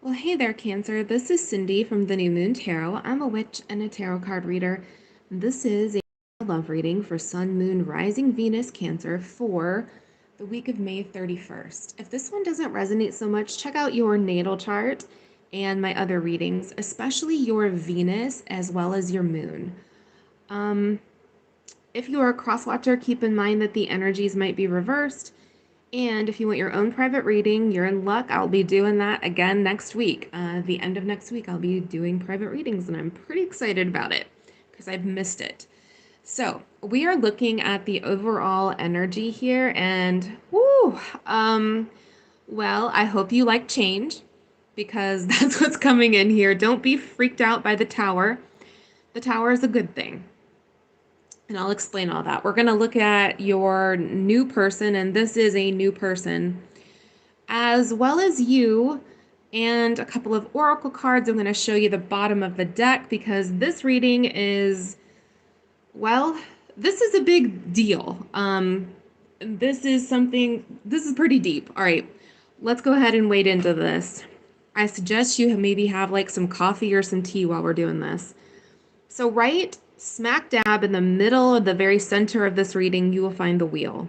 Well, hey there, Cancer. This is Cindy from the New Moon Tarot. I'm a witch and a tarot card reader. This is a love reading for Sun, Moon, Rising, Venus, Cancer for the week of May 31st. If this one doesn't resonate so much, check out your natal chart and my other readings, especially your Venus as well as your Moon. If you are a cross watcher, keep in mind that the energies might be reversed. And if you want your own private reading, you're in luck. I'll be doing that again next week. The end of next week, I'll be doing private readings, and I'm pretty excited about it because I've missed it. So we are looking at the overall energy here, and whoo, well, I hope you like change because that's what's coming in here. Don't be freaked out by the tower. The tower is a good thing. And I'll explain all that. We're going to look at your new person, and this is a new person, as well as you, and a couple of oracle cards. I'm going to show you the bottom of the deck because this reading is, well, this is a big deal. This is pretty deep. All right, let's go ahead and wade into this. I suggest you maybe have like some coffee or some tea while we're doing this. So right smack dab in the middle of the very center of this reading, you will find the wheel.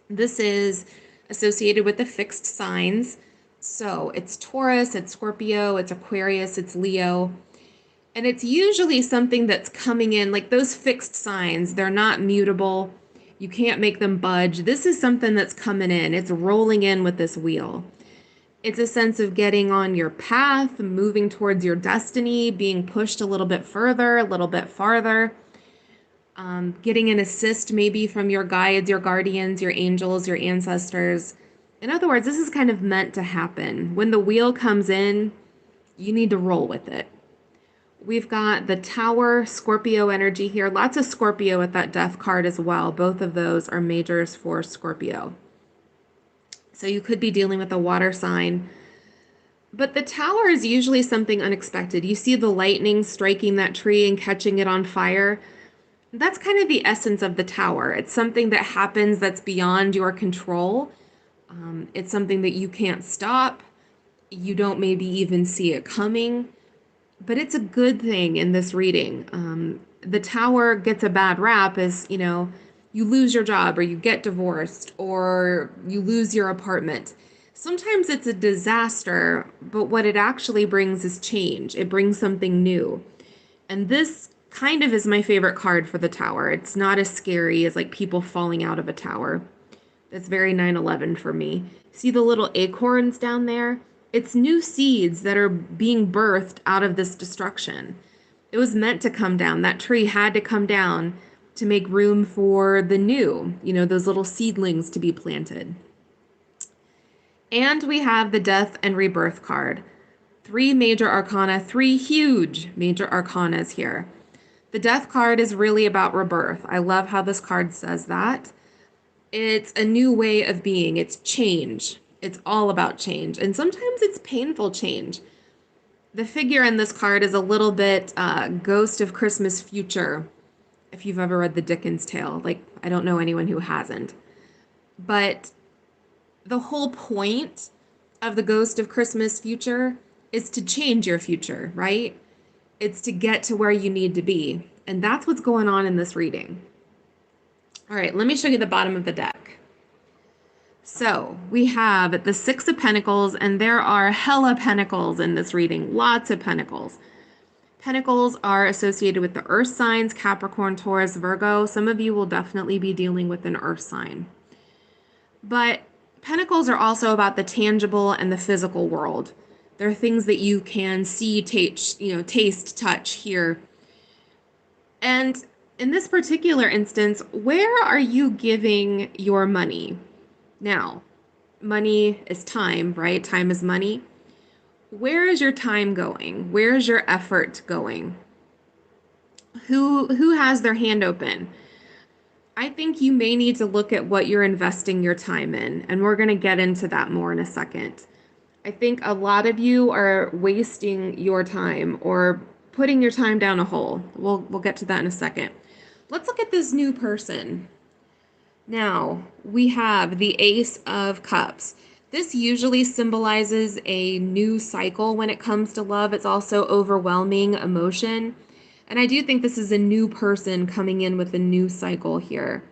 This is associated with the fixed signs. So it's Taurus, it's Scorpio, it's Aquarius, it's Leo. And it's usually something that's coming in, like those fixed signs, they're not mutable. You can't make them budge. This is something that's coming in. It's rolling in with this wheel. It's a sense of getting on your path, moving towards your destiny, being pushed a little bit further, a little bit farther, getting an assist maybe from your guides, your guardians, your angels, your ancestors. In other words, this is kind of meant to happen. When the wheel comes in, you need to roll with it. We've got the Tower Scorpio energy here. Lots of Scorpio with that Death card as well. Both of those are majors for Scorpio. So you could be dealing with a water sign. But the tower is usually something unexpected. You see the lightning striking that tree and catching it on fire. That's kind of the essence of the tower. It's something that happens that's beyond your control. It's something that you can't stop. You don't maybe even see it coming. But it's a good thing in this reading. The tower gets a bad rap as, you lose your job or you get divorced or you lose your apartment. Sometimes it's a disaster, but what it actually brings is change. It brings something new. And this kind of is my favorite card for the tower. It's not as scary as like people falling out of a tower. That's very 9/11 for me. See the little acorns down there? It's new seeds that are being birthed out of this destruction. It was meant to come down. That tree had to come down to make room for the new, those little seedlings to be planted. And we have the Death and Rebirth card. 3 major arcana, 3 huge major arcanas here. The Death card is really about rebirth. I love how this card says that. It's a new way of being. It's change. It's all about change. And sometimes it's painful change. The figure in this card is a little bit Ghost of Christmas Future, if you've ever read the Dickens tale. Like, I don't know anyone who hasn't. But the whole point of the Ghost of Christmas Future is to change your future, right? It's to get to where you need to be. And that's what's going on in this reading. All right, let me show you the bottom of the deck. So we have the 6 of Pentacles, and there are hella pentacles in this reading, lots of pentacles. Pentacles are associated with the earth signs, Capricorn, Taurus, Virgo. Some of you will definitely be dealing with an earth sign. But pentacles are also about the tangible and the physical world. They're things that you can see, taste, touch, hear. And in this particular instance, where are you giving your money? Now, money is time, right? Time is money. Where is your time going? Where is your effort going? Who has their hand open? I think you may need to look at what you're investing your time in, and we're going to get into that more in a second. I think a lot of you are wasting your time or putting your time down a hole. We'll get to that in a second. Let's look at this new person. Now, we have the Ace of Cups. This usually symbolizes a new cycle when it comes to love. It's also overwhelming emotion. And I do think this is a new person coming in with a new cycle here.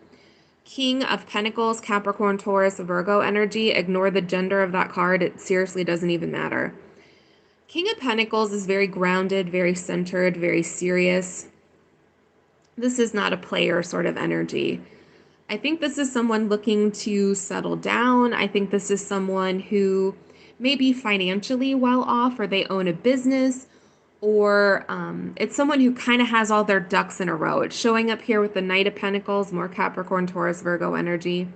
King of Pentacles, Capricorn, Taurus, Virgo energy. Ignore the gender of that card. It seriously doesn't even matter. King of Pentacles is very grounded, very centered, very serious. This is not a player sort of energy. I think this is someone looking to settle down. I think this is someone who may be financially well off, or they own a business, or it's someone who kind of has all their ducks in a row. It's showing up here with the Knight of Pentacles, more Capricorn, Taurus, Virgo energy.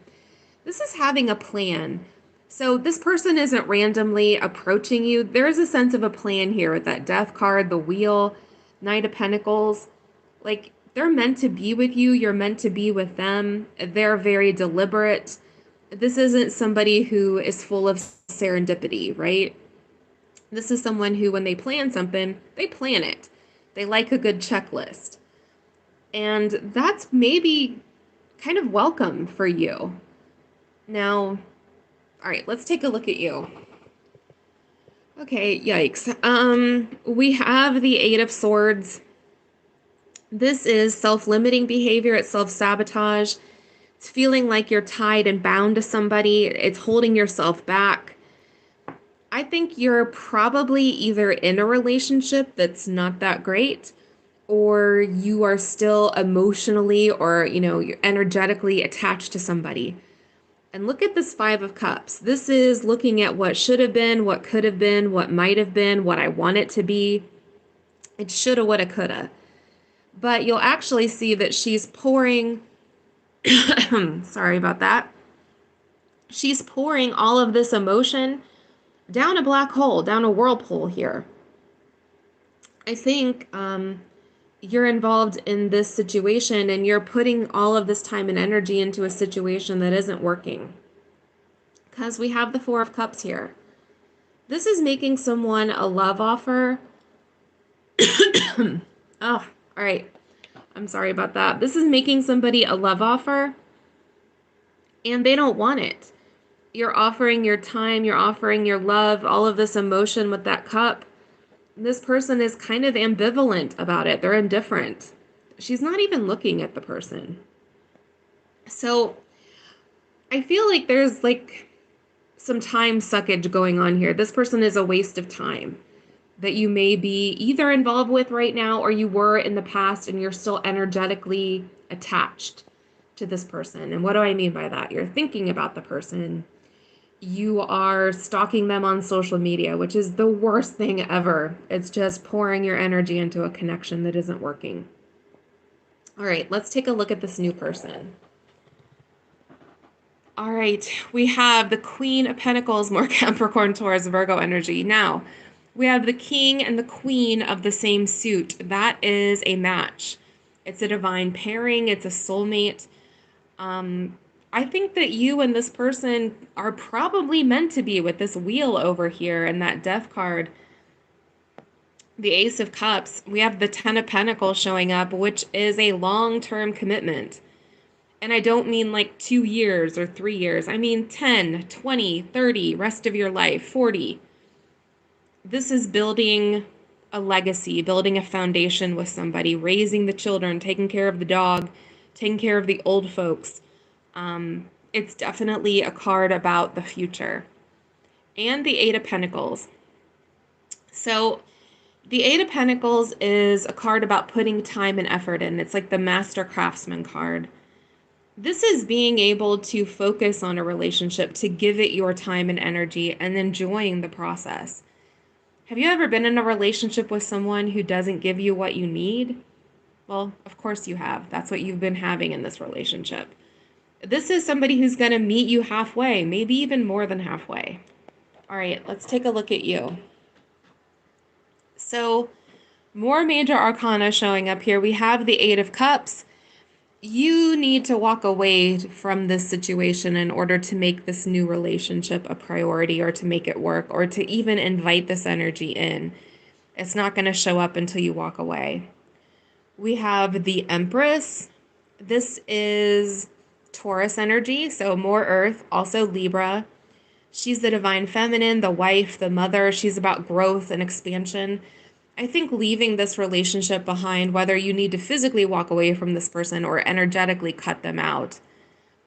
This is having a plan. So this person isn't randomly approaching you. There is a sense of a plan here with that Death card, the Wheel, Knight of Pentacles. Like, they're meant to be with you. You're meant to be with them. They're very deliberate. This isn't somebody who is full of serendipity, right? This is someone who, when they plan something, they plan it. They like a good checklist. And that's maybe kind of welcome for you. Now, all right, let's take a look at you. Okay, yikes. We have the Eight of Swords. This is self-limiting behavior. It's self-sabotage. It's feeling like you're tied and bound to somebody. It's holding yourself back. I think you're probably either in a relationship that's not that great, or you are still emotionally or, you're energetically attached to somebody. And look at this Five of Cups. This is looking at what should have been, what could have been, what might have been, what I want it to be. It shoulda, woulda, coulda. But you'll actually see that she's pouring, sorry about that. She's pouring all of this emotion down a black hole, down a whirlpool here. I think you're involved in this situation and you're putting all of this time and energy into a situation that isn't working. Because we have the Four of Cups here. This is making someone a love offer. Oh, all right. I'm sorry about that. This is making somebody a love offer and they don't want it. You're offering your time, you're offering your love, all of this emotion with that cup. This person is kind of ambivalent about it. They're indifferent. She's not even looking at the person. So I feel like there's like some time suckage going on here. This person is a waste of time that you may be either involved with right now or you were in the past and you're still energetically attached to this person. And what do I mean by that? You're thinking about the person. You are stalking them on social media, which is the worst thing ever. It's just pouring your energy into a connection that isn't working. All right, let's take a look at this new person. All right, we have the Queen of Pentacles, more Capricorn, Taurus, Virgo energy. Now, we have the King and the Queen of the same suit. That is a match. It's a divine pairing. It's a soulmate. I think that you and this person are probably meant to be with this Wheel over here and that Death card. The Ace of Cups. We have the Ten of Pentacles showing up, which is a long-term commitment. And I don't mean like 2 years or 3 years. I mean 10, 20, 30, rest of your life, 40. This is building a legacy, building a foundation with somebody, raising the children, taking care of the dog, taking care of the old folks. It's definitely a card about the future. And the Eight of Pentacles. So the Eight of Pentacles is a card about putting time and effort in. It's like the Master Craftsman card. This is being able to focus on a relationship, to give it your time and energy and enjoying the process. Have you ever been in a relationship with someone who doesn't give you what you need? Well, of course you have. That's what you've been having in this relationship. This is somebody who's going to meet you halfway, maybe even more than halfway. All right, let's take a look at you. So, more major arcana showing up here. We have the Eight of Cups. You need to walk away from this situation in order to make this new relationship a priority or to make it work or to even invite this energy in. It's not going to show up until you walk away. We have the Empress. This is Taurus energy, so more Earth, also Libra. She's the divine feminine, the wife, the mother. She's about growth and expansion. I think leaving this relationship behind, whether you need to physically walk away from this person or energetically cut them out,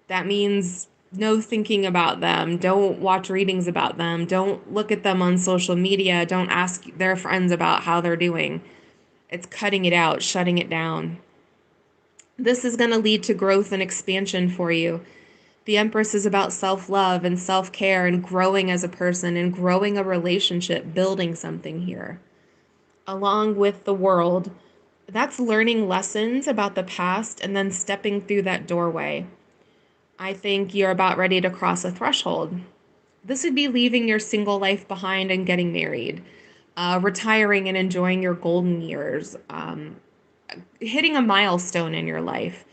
that means no thinking about them. Don't watch readings about them. Don't look at them on social media. Don't ask their friends about how they're doing. It's cutting it out, shutting it down. This is going to lead to growth and expansion for you. The Empress is about self-love and self-care and growing as a person and growing a relationship, building something here. Along with the World, that's learning lessons about the past and then stepping through that doorway. I think you're about ready to cross a threshold. This would be leaving your single life behind and getting married, retiring and enjoying your golden years, hitting a milestone in your life.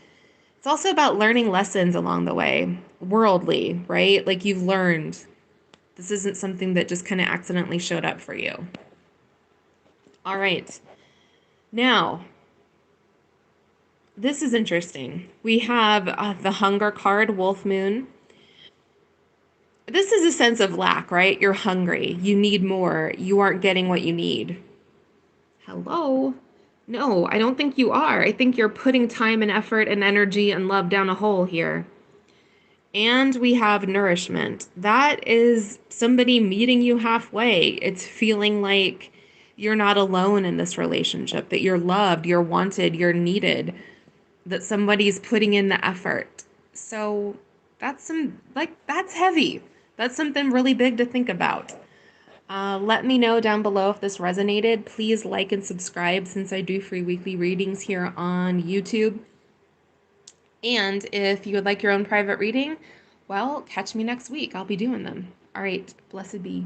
It's also about learning lessons along the way, worldly, right? Like you've learned. This isn't something that just kind of accidentally showed up for you. All right. Now, this is interesting. We have the Hunger card, Wolf Moon. This is a sense of lack, right? You're hungry. You need more. You aren't getting what you need. Hello? No, I don't think you are. I think you're putting time and effort and energy and love down a hole here. And we have nourishment. That is somebody meeting you halfway. It's feeling like you're not alone in this relationship, that you're loved, you're wanted, you're needed, that somebody's putting in the effort. So that's heavy. That's something really big to think about. Let me know down below if this resonated. Please like and subscribe since I do free weekly readings here on YouTube. And if you would like your own private reading, well, catch me next week. I'll be doing them. All right, blessed be.